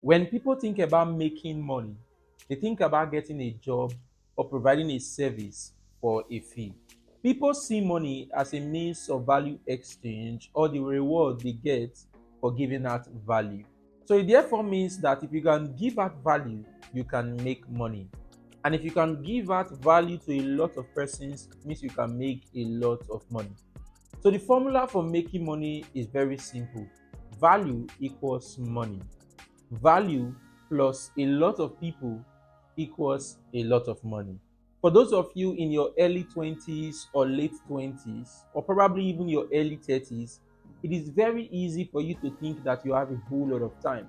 When people think about making money, they think about getting a job or providing a service for a fee. People see money as a means of value exchange or the reward they get for giving out value. So it therefore means that if you can give out value, you can make money. And if you can give out value to a lot of persons, it means you can make a lot of money. So the formula for making money is very simple. Value equals money. Value plus a lot of people equals a lot of money. For those of you in your early 20s or late 20s, or probably even your early 30s, it is very easy for you to think that you have a whole lot of time.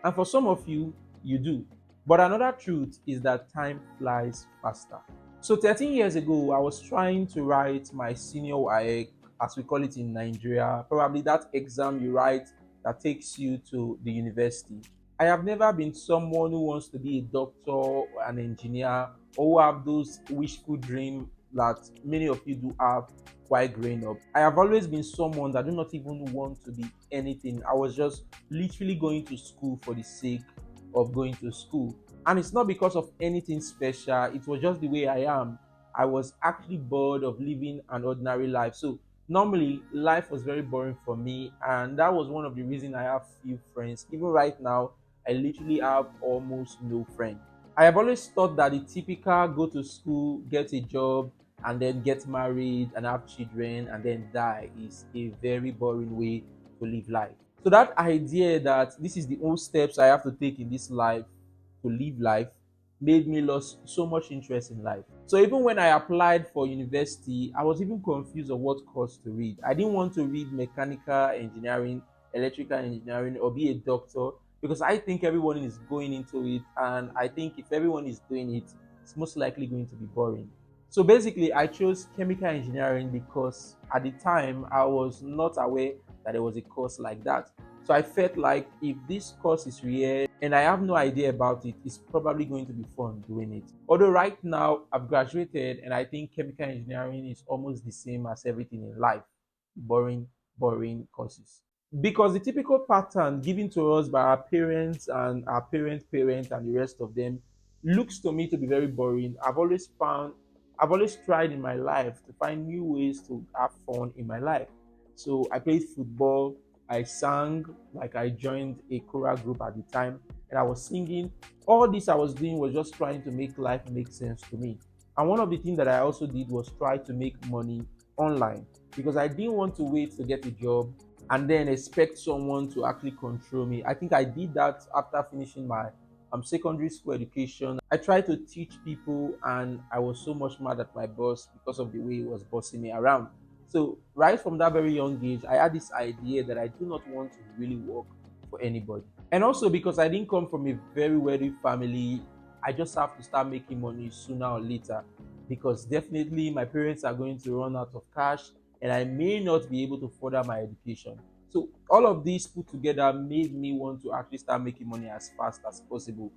And for some of you, you do. But another truth is that time flies faster. So 13 years ago, I was trying to write my senior WAEC, as we call it in Nigeria, probably that exam you write that takes you to the university. I have never been someone who wants to be a doctor or an engineer or who have those wishful dreams that many of you do have while growing up. I have always been someone that do not even want to be anything. I was just literally going to school for the sake of going to school. And it's not because of anything special, it was just the way I am. I was actually bored of living an ordinary life. So normally life was very boring for me, and that was one of the reasons I have few friends. Even right now, I literally have almost no friends. I have always thought that the typical go to school, get a job, and then get married and have children and then die is a very boring way to live life. So that idea that this is the old steps I have to take in this life to live life made me lose so much interest in life. So even when I applied for university, I was even confused of what course to read. I didn't want to read mechanical engineering, electrical engineering, or be a doctor because I think everyone is going into it, and I think if everyone is doing it, it's most likely going to be boring. So basically, I chose chemical engineering because at the time I was not aware that there was a course like that. So I felt like if this course is real and I have no idea about it, it's probably going to be fun doing it. Although right now I've graduated and I think chemical engineering is almost the same as everything in life. Boring, boring courses. Because the typical pattern given to us by our parents and our parents and the rest of them looks to me to be very boring. I've always tried in my life to find new ways to have fun in my life. So I played football, I sang, like I joined a choral group at the time, and I was singing. All this I was doing was just trying to make life make sense to me. And one of the things that I also did was try to make money online because I didn't want to wait to get a job and then expect someone to actually control me. I think I did that after finishing my secondary school education. I tried to teach people, and I was so much mad at my boss because of the way he was bossing me around. So, right from that very young age, I had this idea that I do not want to really work for anybody. And also because I didn't come from a very wealthy family, I just have to start making money sooner or later because definitely my parents are going to run out of cash and I may not be able to further my education. So all of these put together made me want to actually start making money as fast as possible.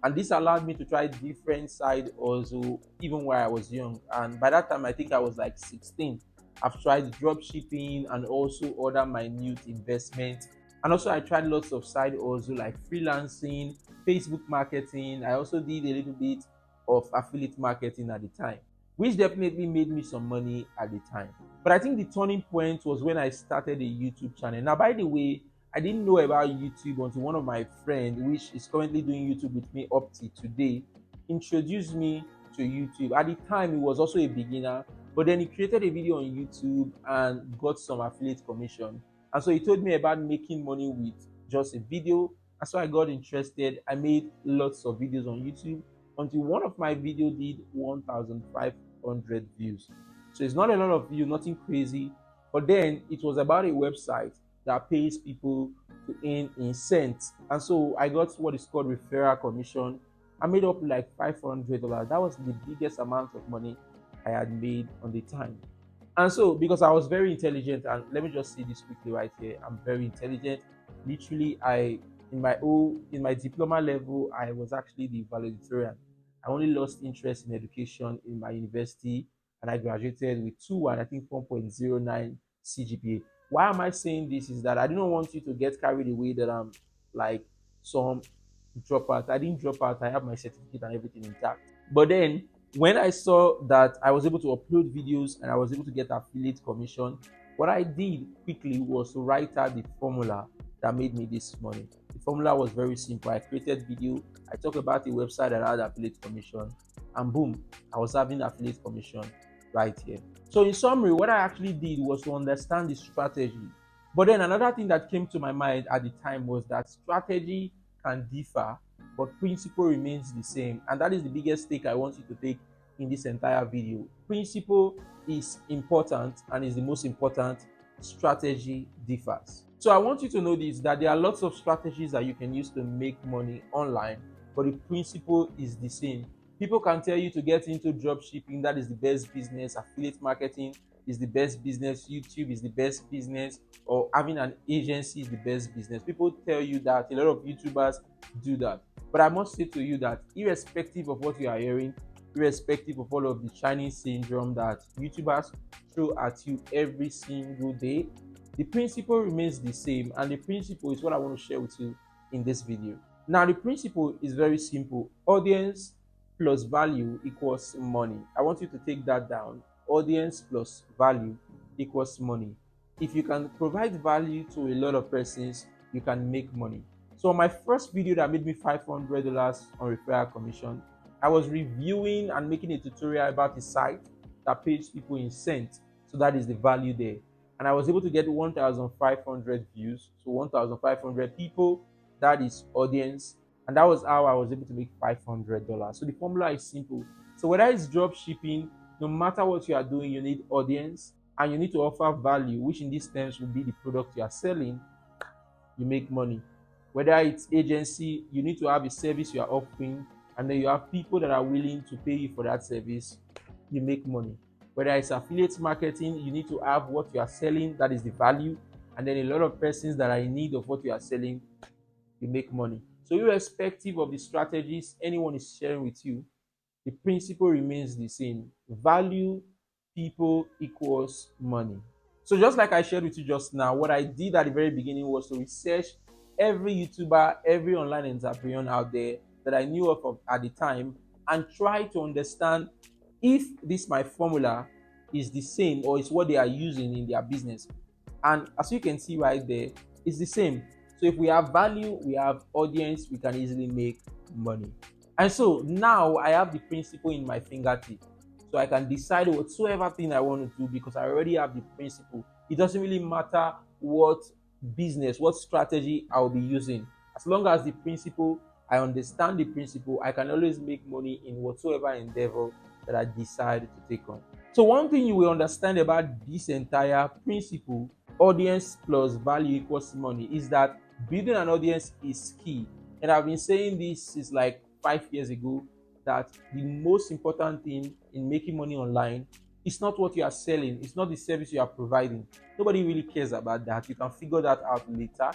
And this allowed me to try different side also even while I was young. And by that time I think I was like 16. I've tried drop shipping and also other minute investments. And also I tried lots of side also like freelancing, Facebook marketing. I also did a little bit of affiliate marketing at the time, which definitely made me some money at the time. But I think the turning point was when I started a YouTube channel. Now, by the way, I didn't know about YouTube until one of my friends, which is currently doing YouTube with me up to today, introduced me to YouTube. At the time, he was also a beginner, but then he created a video on YouTube and got some affiliate commission. And so he told me about making money with just a video. And so I got interested. I made lots of videos on YouTube until one of my videos did 1,500 views. So it's not a lot of views, nothing crazy. But then it was about a website that pays people to earn in cents. And so I got what is called referral commission. I made up like $500. That was the biggest amount of money I had made on the time. And so because I was very intelligent, and let me just say this quickly right here, I'm very intelligent. Literally, in my diploma level, I was actually the valedictorian. I only lost interest in education in my university, and I graduated with 2 and I think 1.09 CGPA. Why am I saying this? Is that I do not want you to get carried away that I'm like some drop out. I didn't drop out. I have my certificate and everything intact. But then when I saw that I was able to upload videos and I was able to get affiliate commission, what I did quickly was to write out the formula that made me this money. The formula was very simple. I created video, I talked about a website that had affiliate commission, and boom, I was having affiliate commission right here. So in summary, what I actually did was to understand the strategy. But then another thing that came to my mind at the time was that strategy can differ, but principle remains the same. And that is the biggest take I want you to take in this entire video. Principle is important and is the most important. Strategy differs. So I want you to know this, that there are lots of strategies that you can use to make money online, but the principle is the same. People can tell you to get into drop shipping, that is the best business, affiliate marketing is the best business, YouTube is the best business, or having an agency is the best business. People tell you that, a lot of YouTubers do that. But I must say to you that irrespective of what you are hearing, irrespective of all of the Chinese syndrome that YouTubers throw at you every single day, the principle remains the same, and the principle is what I want to share with you in this video. Now, the principle is very simple. Audience plus value equals money. I want you to take that down. Audience plus value equals money. If you can provide value to a lot of persons, you can make money. So my first video that made me $500 on referral commission, I was reviewing and making a tutorial about a site that pays people in cents. So that is the value there. And I was able to get 1,500 views. So 1,500 people, that is audience. And that was how I was able to make $500. So the formula is simple. So whether it's drop shipping, no matter what you are doing, you need audience and you need to offer value, which in these terms will be the product you are selling. You make money. Whether it's agency, you need to have a service you are offering, and then you have people that are willing to pay you for that service. You make money. Whether it's affiliate marketing, you need to have what you are selling, that is the value, and then a lot of persons that are in need of what you are selling, you make money. So irrespective of the strategies anyone is sharing with you, the principle remains the same. Value, people equals money. So just like I shared with you just now, what I did at the very beginning was to research every YouTuber, every online entrepreneur out there that I knew of at the time, and try to understand if this my formula is the same or is what they are using in their business. And as you can see right there, it's the same. So if we have value, we have audience, we can easily make money. And so now I have the principle in my fingertip. So I can decide whatsoever thing I want to do because I already have the principle. It doesn't really matter what business, what strategy I'll be using. As long as the principle, I understand the principle, I can always make money in whatsoever endeavor that I decide to take on. So one thing you will understand about this entire principle, audience plus value equals money, is that building an audience is key. And I've been saying this since like 5 years ago, that the most important thing in making money online is not what you are selling, it's not the service you are providing. Nobody really cares about that. You can figure that out later.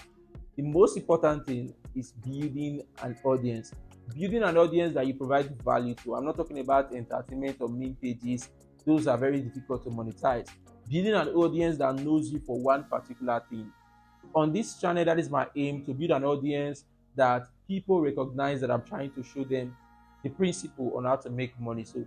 The most important thing is building an audience. Building an audience that you provide value to. I'm not talking about entertainment or meme pages. Those are very difficult to monetize. Building an audience that knows you for one particular thing. On this channel, that is my aim, to build an audience that people recognize that I'm trying to show them the principle on how to make money. So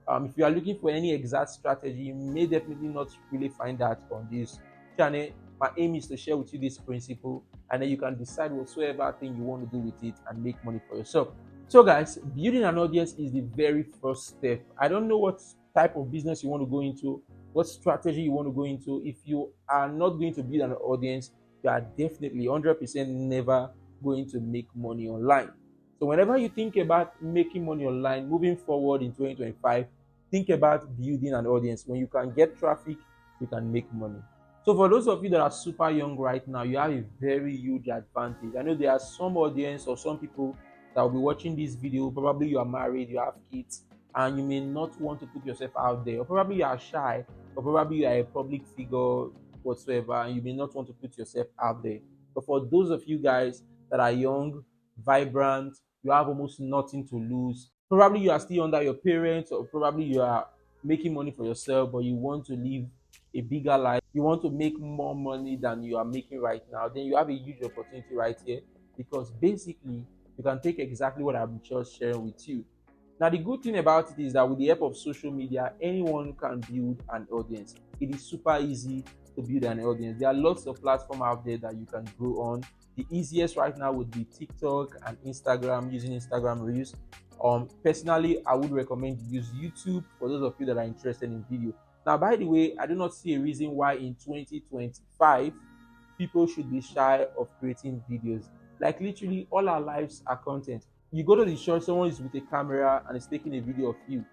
if you are looking for any exact strategy, you may definitely not really find that on this channel. My aim is to share with you this principle, and then you can decide whatsoever thing you want to do with it and make money for yourself. So guys, building an audience is the very first step. I don't know what type of business you want to go into, what strategy you want to go into. If you are not going to build an audience, you are definitely 100% never going to make money online. So whenever you think about making money online, moving forward in 2025, think about building an audience. When you can get traffic, you can make money. So for those of you that are super young right now, you have a very huge advantage. I know there are some audience or some people that will be watching this video. Probably you are married, you have kids, and you may not want to put yourself out there, or probably you are shy, or probably you are a public figure whatsoever, and you may not want to put yourself out there. But for those of you guys that are young, vibrant, you have almost nothing to lose. Probably you are still under your parents, or probably you are making money for yourself, but you want to live a bigger life. You want to make more money than you are making right now. Then you have a huge opportunity right here, because basically You can take exactly what I'm just sharing with you. Now, the good thing about it is that with the help of social media, anyone can build an audience. It is super easy to build an audience. There are lots of platforms out there that you can grow on. The easiest right now would be TikTok and Instagram, using Instagram Reels. Personally, I would recommend you use YouTube for those of you that are interested in video. Now, by the way, I do not see a reason why in 2025 people should be shy of creating videos. Like literally, all our lives are content. You go to the church, someone is with a camera and is taking a video of you.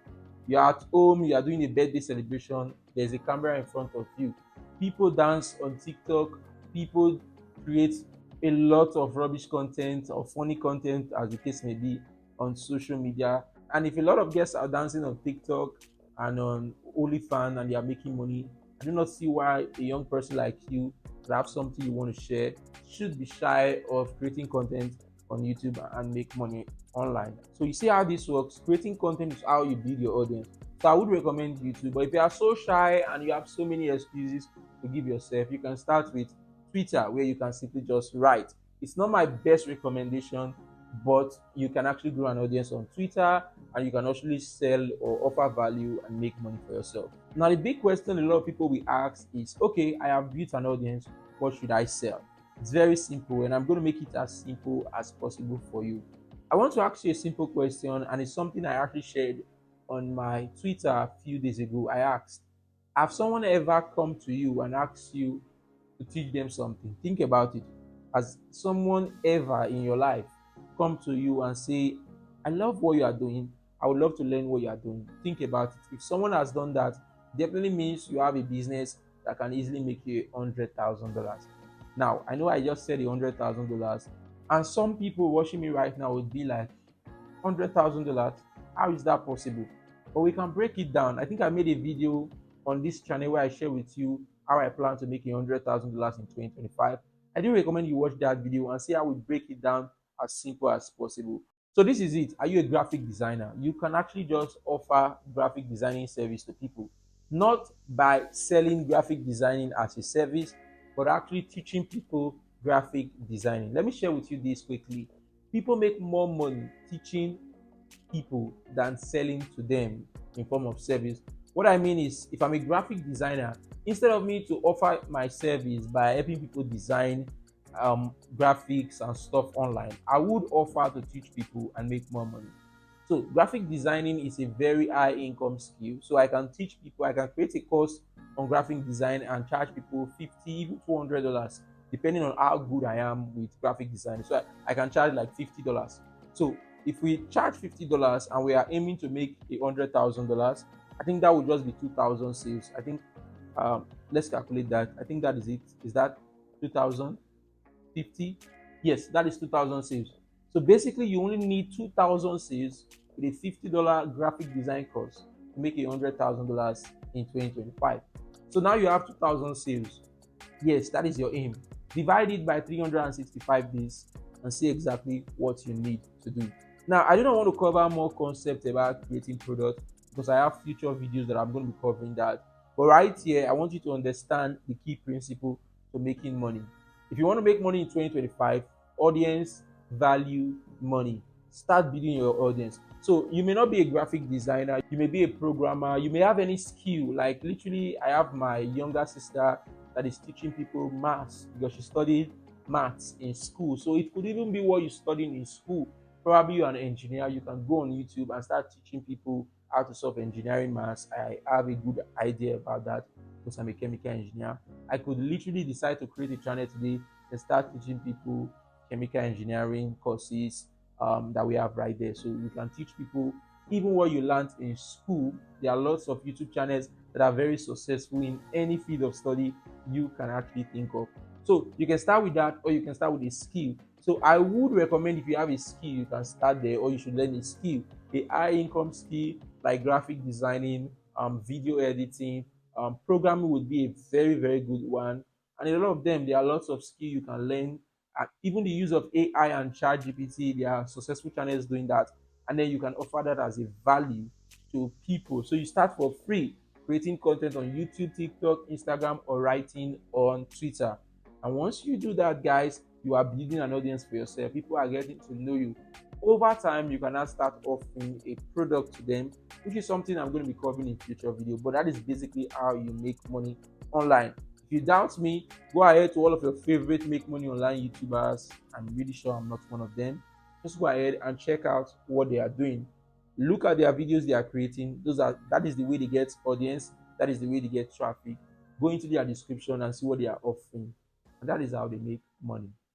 You're at home, you are doing a birthday celebration, there's a camera in front of you. People dance on TikTok, people create a lot of rubbish content or funny content, as the case may be, on social media. And if a lot of guests are dancing on TikTok and on OnlyFans and they are making money, I do not see why a young person like you that have something you want to share should be shy of creating content on YouTube and make money online. So you see how this works. Creating content is how you build your audience. So I would recommend YouTube. But if you are so shy and you have so many excuses to give yourself, you can start with Twitter, where you can simply just write. It's not my best recommendation, but you can actually grow an audience on Twitter and you can actually sell or offer value and make money for yourself. Now, the big question a lot of people will ask is, okay, I have built an audience, what should I sell? It's very simple, and I'm going to make it as simple as possible for you. I want to ask you a simple question, and it's something I actually shared on my Twitter a few days ago. I asked, have someone ever come to you and asked you to teach them something? Think about it. Has someone ever in your life come to you and say, I love what you are doing, I would love to learn what you are doing? Think about it. If someone has done that, definitely means you have a business that can easily make you $100,000. Now, I know I just said $100,000, and some people watching me right now would be like, $100,000? How is that possible? But we can break it down. I think I made a video on this channel where I share with you how I plan to make $100,000 in 2025. I do recommend you watch that video and see how we break it down as simple as possible. So this is it. Are you a graphic designer? You can actually just offer graphic designing service to people, not by selling graphic designing as a service, but actually teaching people graphic designing. Let me share with you this quickly. People make more money teaching people than selling to them in form of service. What I mean is, if I'm a graphic designer, instead of me to offer my service by helping people design graphics and stuff online, I would offer to teach people and make more money. So graphic designing is a very high income skill. So I can teach people, I can create a course on graphic design and charge people 50, even $200, depending on how good I am with graphic design. So I can charge like $50. So if we charge $50 and we are aiming to make $100,000, I think that would just be 2,000 sales. I think let's calculate that. I think that is it. Is that 2,050? Yes, that is 2,000 sales. So basically, you only need 2,000 sales with a $50 graphic design course to make $100,000 in 2025. So now you have 2,000 sales. Yes, that is your aim. Divide it by 365 days and see exactly what you need to do. Now, I do not want to cover more concepts about creating products because I have future videos that I'm going to be covering that. But right here, I want you to understand the key principle to making money. If you want to make money in 2025, audience, value, money. Start building your audience. So you may not be a graphic designer, you may be a programmer, you may have any skill. Like literally, I have my younger sister that is teaching people maths because she studied maths in school. So it could even be what you studied in school. Probably you're an engineer, you can go on YouTube and start teaching people how to solve engineering maths. I have a good idea about that because I'm a chemical engineer. I could literally decide to create a channel today and start teaching people chemical engineering courses that we have right there. So you can teach people even what you learned in school. There are lots of YouTube channels that are very successful in any field of study you can actually think of. So you can start with that, or you can start with a skill. So I would recommend, if you have a skill, you can start there, or you should learn a skill, a high income skill like graphic designing, video editing, programming would be a very, very good one. And in a lot of them, there are lots of skill you can learn. Even the use of AI and ChatGPT, there are successful channels doing that. And then you can offer that as a value to people. So you start for free, creating content on YouTube, TikTok, Instagram, or writing on Twitter. And once you do that, guys, You are building an audience for yourself. People are getting to know you. Over time, you can now start offering a product to them, which is something I'm going to be covering in future video. But that is basically how you make money online. If you doubt me, go ahead to all of your favorite make money online YouTubers. I'm really sure I'm not one of them. Just go ahead and check out what they are doing. Look at their videos they are creating. That is the way they get audience. That is the way they get traffic. Go into their description and see what they are offering. And that is how they make money.